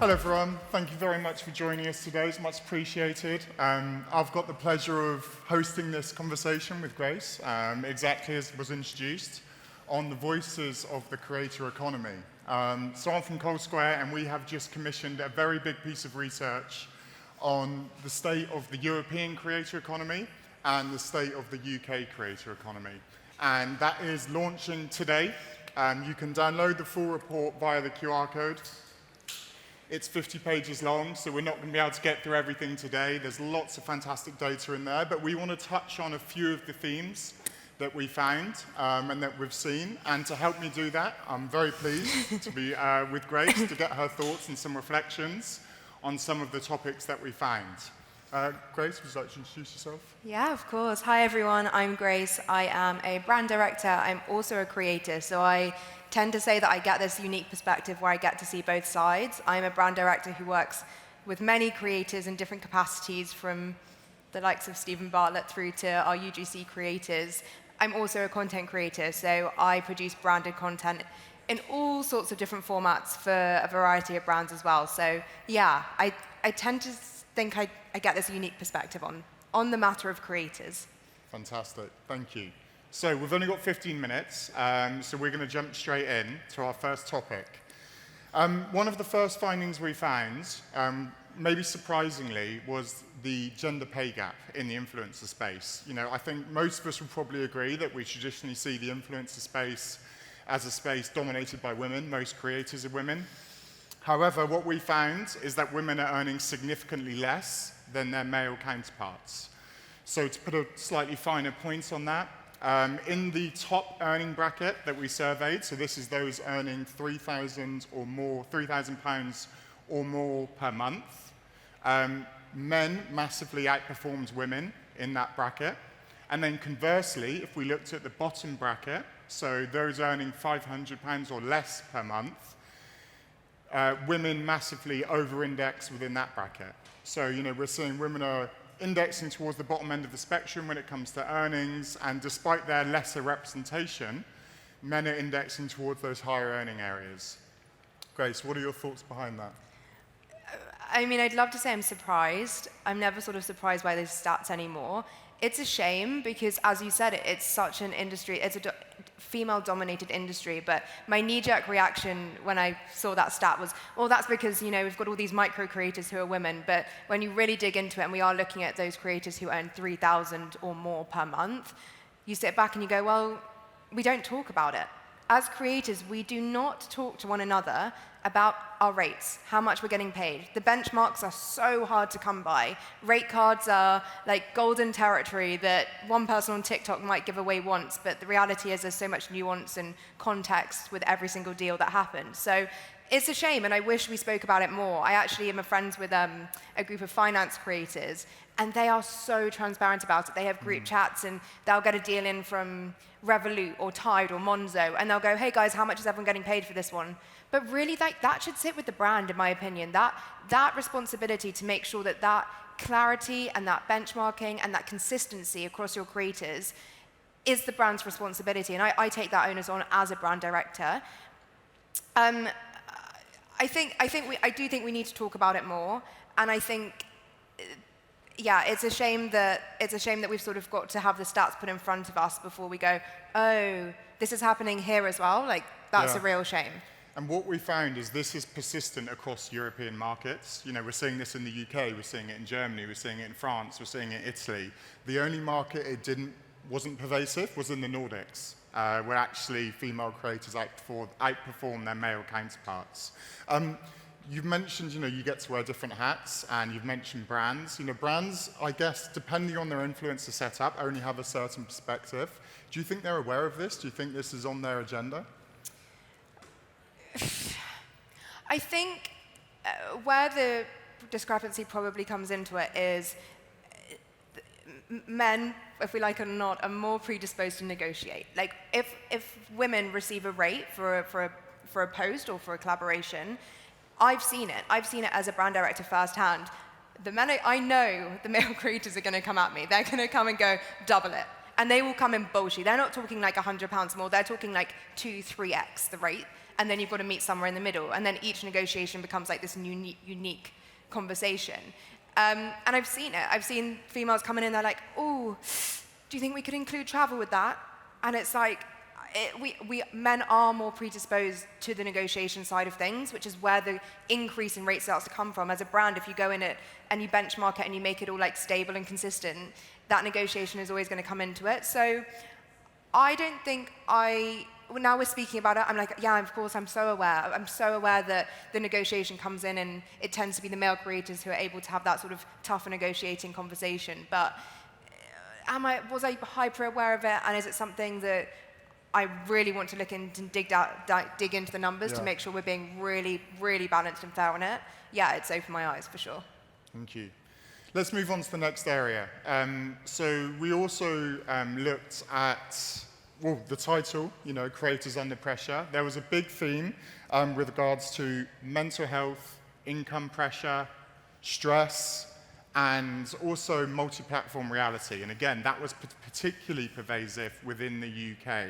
Hello everyone, thank you very much for joining us today, it's much appreciated. I've got the pleasure of hosting this conversation with Grace, exactly as was introduced, on the voices of the creator economy. So I'm from Kolsquare, and we have just commissioned a very big piece of research on the state of the European creator economy and the state of the UK creator economy. And that is launching today. You can download the full report via the QR code. It's 50 pages long, so we're not going to be able to get through everything today. There's lots of fantastic data in there, but we want to touch on a few of the themes that we found and that we've seen. And to help me do that, I'm very pleased to be with Grace to get her thoughts and some reflections on some of the topics that we found. Grace, would you like to introduce yourself? Yeah, of course. Hi, everyone. I'm Grace. I am a brand director. I'm also a creator, so I tend to say that I get this unique perspective where I get to see both sides. I'm a brand director who works with many creators in different capacities, from the likes of Stephen Bartlett through to our UGC creators. I'm also a content creator, so I produce branded content in all sorts of different formats for a variety of brands as well. So yeah, I tend to think I get this unique perspective on the matter of creators. Fantastic, thank you. So we've only got 15 minutes, so we're going to jump straight in to our first topic. One of the first findings we found, maybe surprisingly, was the gender pay gap in the influencer space. You know, I think most of us will probably agree that we traditionally see the influencer space as a space dominated by women. Most creators are women. However, what we found is that women are earning significantly less than their male counterparts. So to put a slightly finer point on that, in the top earning bracket that we surveyed, so this is those earning £3,000 or more, £3,000 or more per month, men massively outperformed women in that bracket. And then conversely, if we looked at the bottom bracket, so those earning £500 or less per month, women massively over-index within that bracket. So, you know, we're seeing women are indexing towards the bottom end of the spectrum when it comes to earnings, and despite their lesser representation, men are indexing towards those higher earning areas. Grace, what are your thoughts behind that? I mean, I'd love to say I'm surprised. I'm never sort of surprised by these stats anymore. It's a shame because, as you said, it's such an industry, it's a female-dominated industry, but my knee-jerk reaction when I saw that stat was, well, that's because, you know, we've got all these micro-creators who are women, but when you really dig into it, and we are looking at those creators who earn $3,000 or more per month, you sit back and you go, well, we don't talk about it. As creators, we do not talk to one another about our rates, how much we're getting paid. The benchmarks are so hard to come by. Rate cards are like golden territory that one person on TikTok might give away once, but the reality is there's so much nuance and context with every single deal that happens. So it's a shame, and I wish we spoke about it more. I actually am friends with a group of finance creators, and they are so transparent about it. They have group chats, and they'll get a deal in from Revolut or Tide or Monzo, and they'll go, hey guys, how much is everyone getting paid for this one? But really, that should sit with the brand, in my opinion. That responsibility to make sure that clarity and that benchmarking and that consistency across your creators is the brand's responsibility, and I take that onus on as a brand director. I do think we need to talk about it more, and I think, yeah, it's a shame that we've sort of got to have the stats put in front of us before we go, oh, this is happening here as well. Like, that's a real shame. And what we found is this is persistent across European markets. You know, we're seeing this in the UK, we're seeing it in Germany, we're seeing it in France, we're seeing it in Italy. The only market it wasn't pervasive was in the Nordics, where actually female creators outperform their male counterparts. You've mentioned, you know, you get to wear different hats, and you've mentioned brands. You know, brands, I guess, depending on their influencer setup, only have a certain perspective. Do you think they're aware of this? Do you think this is on their agenda? I think where the discrepancy probably comes into it is men, if we like it or not, are more predisposed to negotiate. Like, if women receive a rate for a post or for a collaboration, I've seen it. I've seen it as a brand director firsthand. I know the male creators are going to come at me. They're going to come and go, double it. And they will come in bullshit. They're not talking like £100 more. They're talking like 2-3x the rate. and then you've got to meet somewhere in the middle, and then each negotiation becomes like this unique conversation. And I've seen it. I've seen females coming in, they're like, oh, do you think we could include travel with that? And it's like, men are more predisposed to the negotiation side of things, which is where the increase in rate starts to come from. As a brand, if you go in it and you benchmark it and you make it all like stable and consistent, that negotiation is always going to come into it. So I don't think now we're speaking about it, I'm like, yeah, of course, I'm so aware. I'm so aware that the negotiation comes in and it tends to be the male creators who are able to have that sort of tougher negotiating conversation. But was I hyper aware of it? And is it something that I really want to look into and dig into the numbers to make sure we're being really, really balanced and fair on it? Yeah, it's opened my eyes for sure. Thank you. Let's move on to the next area. So we also looked at, well, the title, creators under pressure. There was a big theme with regards to mental health, income pressure, stress, and also multi-platform reality. And again, that was particularly pervasive within the UK.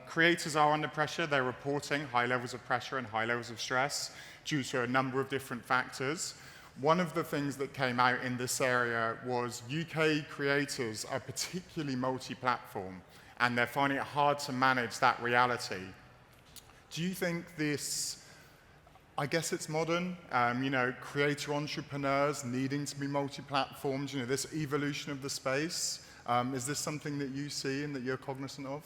Creators are under pressure. They're reporting high levels of pressure and high levels of stress due to a number of different factors. One of the things that came out in this area was UK creators are particularly multi-platform, and they're finding it hard to manage that reality. Do you think this, I guess it's modern, creator entrepreneurs needing to be multi-platformed, this evolution of the space, is this something that you see and that you're cognizant of?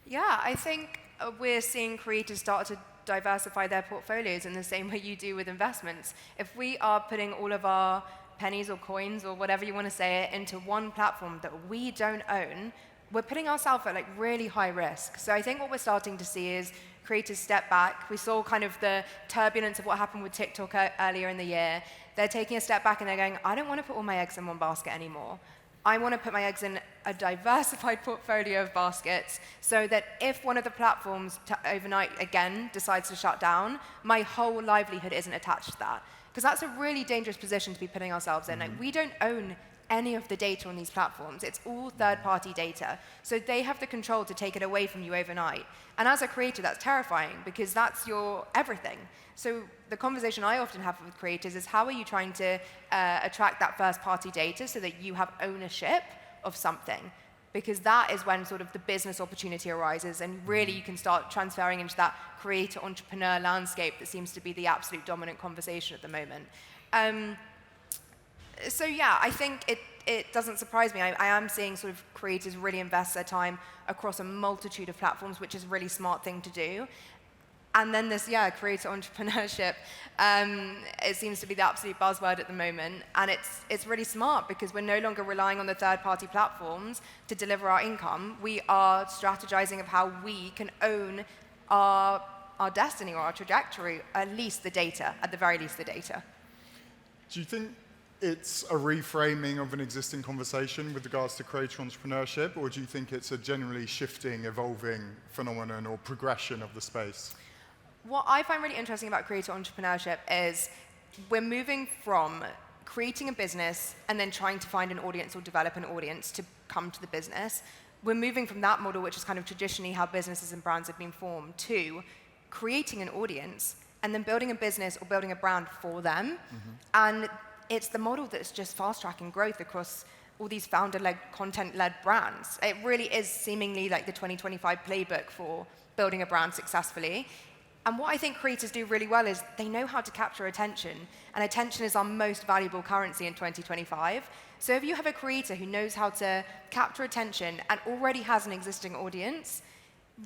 Yeah, I think we're seeing creators start to diversify their portfolios in the same way you do with investments. If we are putting all of our pennies or coins or whatever you want to say it into one platform that we don't own, we're putting ourselves at like really high risk. So I think what we're starting to see is creators step back. We saw kind of the turbulence of what happened with TikTok earlier in the year. They're taking a step back and they're going, I don't want to put all my eggs in one basket anymore. I want to put my eggs in a diversified portfolio of baskets so that if one of the platforms overnight again decides to shut down, my whole livelihood isn't attached to that. Because that's a really dangerous position to be putting ourselves in. Like, we don't own any of the data on these platforms. It's all third-party data. So they have the control to take it away from you overnight. And as a creator, that's terrifying because that's your everything. So the conversation I often have with creators is how are you trying to attract that first-party data so that you have ownership of something? Because that is when sort of the business opportunity arises and really you can start transferring into that creator-entrepreneur landscape that seems to be the absolute dominant conversation at the moment. So yeah, I think it doesn't surprise me. I am seeing sort of creators really invest their time across a multitude of platforms, which is a really smart thing to do. And then this, creator entrepreneurship, it seems to be the absolute buzzword at the moment. And it's really smart because we're no longer relying on the third-party platforms to deliver our income. We are strategizing of how we can own our destiny or our trajectory, at the very least the data. Do you think it's a reframing of an existing conversation with regards to creator entrepreneurship, or do you think it's a generally shifting, evolving phenomenon or progression of the space? What I find really interesting about creator entrepreneurship is we're moving from creating a business and then trying to find an audience or develop an audience to come to the business. We're moving from that model, which is kind of traditionally how businesses and brands have been formed, to creating an audience and then building a business or building a brand for them. And it's the model that's just fast-tracking growth across all these founder-led, content-led brands. It really is seemingly like the 2025 playbook for building a brand successfully. And what I think creators do really well is they know how to capture attention, and attention is our most valuable currency in 2025. So if you have a creator who knows how to capture attention and already has an existing audience,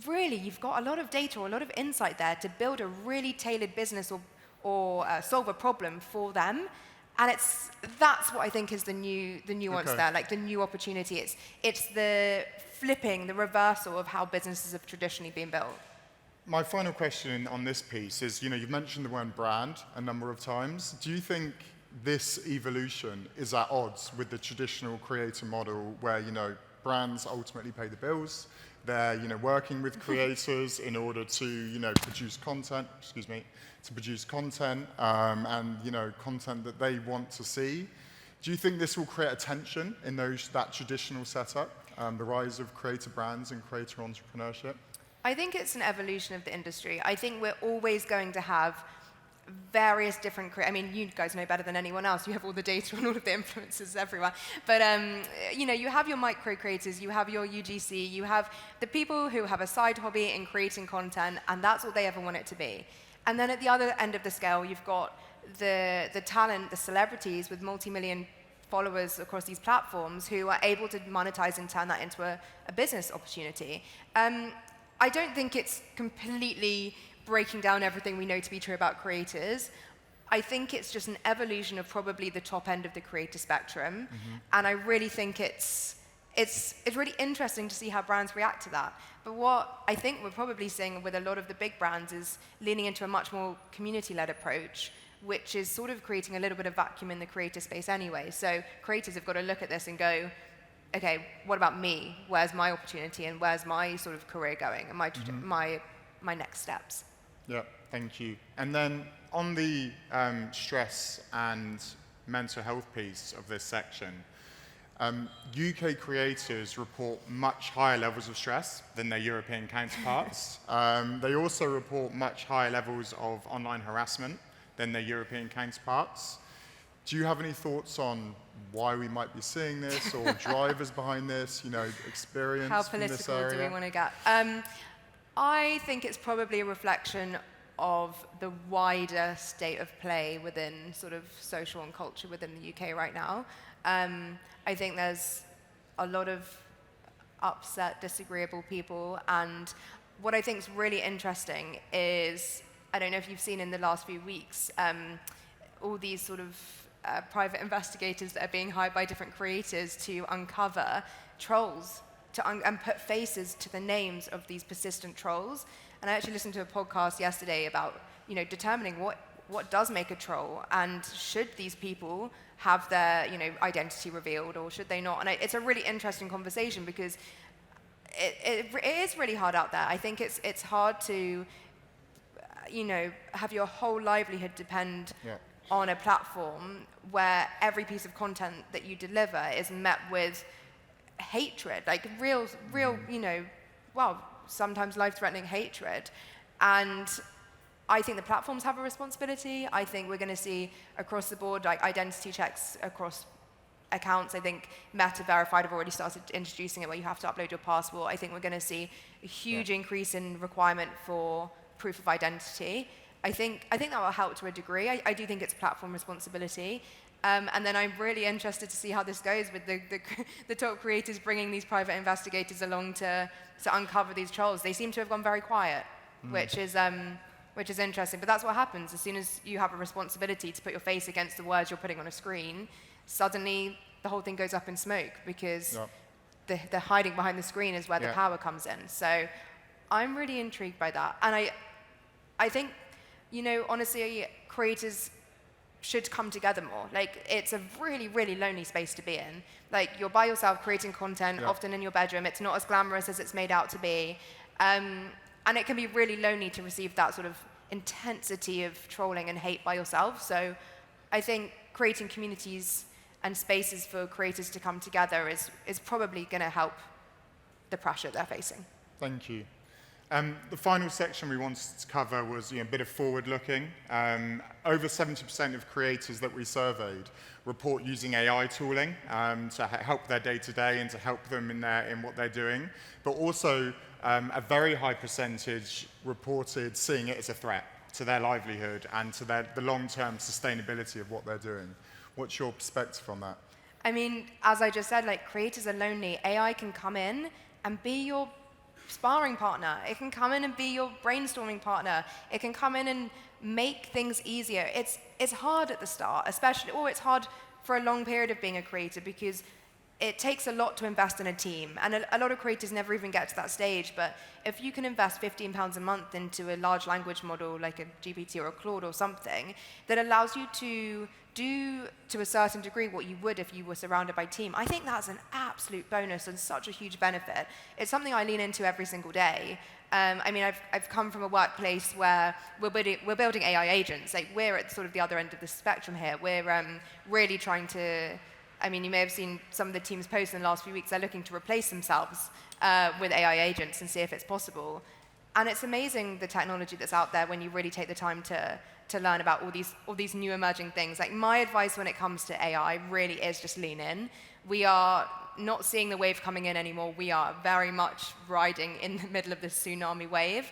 really you've got a lot of data or a lot of insight there to build a really tailored business or solve a problem for them. And that's what I think is the nuance there, like the new opportunity. It's the flipping, the reversal of how businesses have traditionally been built. My final question on this piece is, you've mentioned the word brand a number of times. Do you think this evolution is at odds with the traditional creator model where, brands ultimately pay the bills? They're, working with creators in order to, produce content, and, content that they want to see. Do you think this will create a tension in that traditional setup, the rise of creator brands and creator entrepreneurship? I think it's an evolution of the industry. I think we're always going to have various different, I mean, you guys know better than anyone else. You have all the data on all of the influencers everywhere. But, you have your micro creators, you have your UGC, you have the people who have a side hobby in creating content, and that's all they ever want it to be. And then at the other end of the scale, you've got the talent, the celebrities with multi-million followers across these platforms who are able to monetize and turn that into a business opportunity. I don't think it's completely breaking down everything we know to be true about creators. I think it's just an evolution of probably the top end of the creator spectrum. And I really think it's really interesting to see how brands react to that. But what I think we're probably seeing with a lot of the big brands is leaning into a much more community-led approach, which is sort of creating a little bit of vacuum in the creator space anyway. So creators have got to look at this and go, okay, what about me? Where's my opportunity and where's my sort of career going and my next steps? Yeah, thank you. And then on the stress and mental health piece of this section, UK creators report much higher levels of stress than their European counterparts. They also report much higher levels of online harassment than their European counterparts. Do you have any thoughts on why we might be seeing this or drivers behind this, experience How from this political area? do we want to get? I think it's probably a reflection of the wider state of play within sort of social and culture within the UK right now. I think there's a lot of upset, disagreeable people, and what I think is really interesting is, I don't know if you've seen in the last few weeks, all these sort of private investigators that are being hired by different creators to uncover trolls and put faces to the names of these persistent trolls. And I actually listened to a podcast yesterday about, determining what does make a troll, and should these people have their, identity revealed, or should they not? And it's a really interesting conversation because it is really hard out there. I think it's hard to, have your whole livelihood depend on a platform where every piece of content that you deliver is met with hatred, like real, sometimes life-threatening hatred. And I think the platforms have a responsibility. I think we're going to see across the board, like identity checks across accounts. I think Meta Verified have already started introducing it where you have to upload your passport. I think we're going to see a huge increase in requirement for proof of identity. I think that will help to a degree. I do think it's platform responsibility. And then I'm really interested to see how this goes with the top creators bringing these private investigators along to uncover these trolls. They seem to have gone very quiet, which is interesting. But that's what happens. As soon as you have a responsibility to put your face against the words you're putting on a screen, suddenly the whole thing goes up in smoke because the hiding behind the screen is where the power comes in. So I'm really intrigued by that. And I think, honestly, creators should come together more. Like, it's a really, really lonely space to be in. Like, you're by yourself creating content, often in your bedroom. It's not as glamorous as it's made out to be. And it can be really lonely to receive that sort of intensity of trolling and hate by yourself. So I think creating communities and spaces for creators to come together is probably going to help the pressure they're facing. Thank you. The final section we wanted to cover was a bit of forward-looking. Over 70% of creators that we surveyed report using AI tooling to help their day-to-day and to help them in what they're doing. But also, a very high percentage reported seeing it as a threat to their livelihood and to the long-term sustainability of what they're doing. What's your perspective on that? I mean, as I just said, creators are lonely. AI can come in and be your sparring partner. It can come in and be your brainstorming partner. It can come in and make things easier. It's hard at the start, especially, or it's hard for a long period of being a creator because it takes a lot to invest in a team. And a lot of creators never even get to that stage. But if you can invest £15 a month into a large language model like a GPT or a Claude or something that allows you to do to a certain degree what you would if you were surrounded by team, I think that's an absolute bonus and such a huge benefit. It's something I lean into every single day. I mean, I've come from a workplace where we're building AI agents. Like, we're at sort of the other end of the spectrum here. We're really trying to, I mean, you may have seen some of the teams post in the last few weeks. They're looking to replace themselves with AI agents and see if it's possible. And it's amazing the technology that's out there when you really take the time to learn about all these new emerging things. Like, my advice when it comes to AI really is just lean in. We are not seeing the wave coming in anymore. We are very much riding in the middle of this tsunami wave.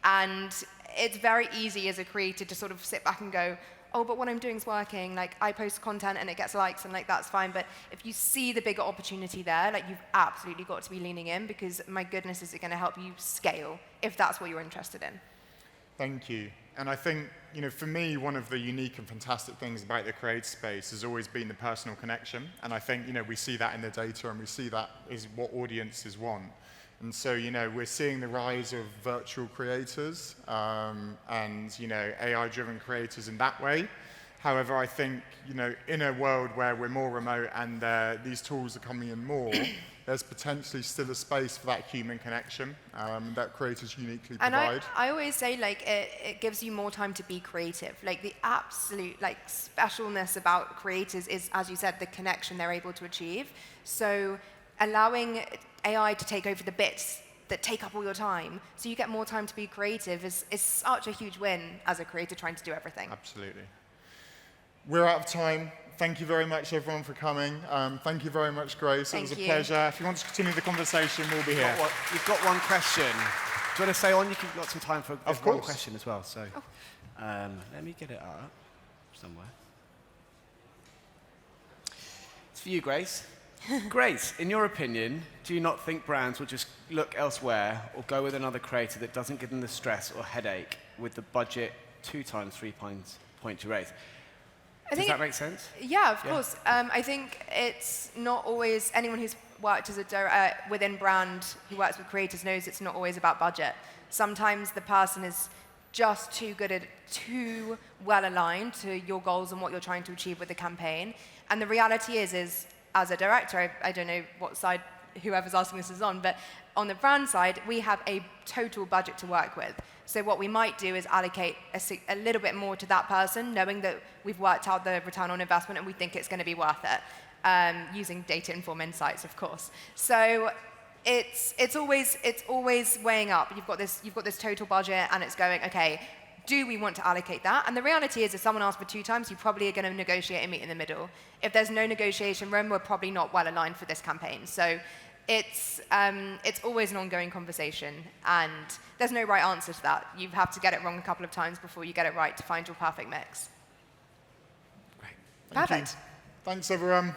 And it's very easy as a creator to sort of sit back and go, oh, but what I'm doing is working. Like, I post content and it gets likes and like that's fine. But if you see the bigger opportunity there, like, you've absolutely got to be leaning in, because my goodness, is it going to help you scale if that's what you're interested in. Thank you. And I think, for me, one of the unique and fantastic things about the creator space has always been the personal connection. And I think, we see that in the data, and we see that is what audiences want. And so, we're seeing the rise of virtual creators and, AI-driven creators in that way. However, I think, in a world where we're more remote and these tools are coming in more, there's potentially still a space for that human connection that creators uniquely provide. And I always say, like, it gives you more time to be creative. Like, the absolute, like, specialness about creators is, as you said, the connection they're able to achieve. So allowing AI to take over the bits that take up all your time, so you get more time to be creative, is such a huge win as a creator trying to do everything. Absolutely. We're out of time. Thank you very much, everyone, for coming. Thank you very much, Grace. It was a pleasure. If you want to continue the conversation, we'll be here. You've got one question. Do you want to stay on? You've got some time for one question as well. So let me get it up somewhere. It's for you, Grace. Grace, in your opinion, do you not think brands will just look elsewhere or go with another creator that doesn't give them the stress or headache with the budget 2 times 3 point to raise? Does that make sense? Yeah, of course. I think it's not always, anyone who's worked as a within brand who works with creators knows it's not always about budget. Sometimes the person is just too good at, too well aligned to your goals and what you're trying to achieve with the campaign. And the reality is as a director, I don't know what side whoever's asking this is on, but on the brand side, we have a total budget to work with. So what we might do is allocate a little bit more to that person, knowing that we've worked out the return on investment and we think it's going to be worth it, using data-informed insights, of course. So it's always weighing up. You've got this total budget, and it's going, okay, do we want to allocate that? And the reality is, if someone asks for 2 times, you probably are going to negotiate and meet in the middle. If there's no negotiation room, we're probably not well aligned for this campaign. So it's always an ongoing conversation, and there's no right answer to that. You have to get it wrong a couple of times before you get it right to find your perfect mix. Great. Perfect. Thanks, everyone.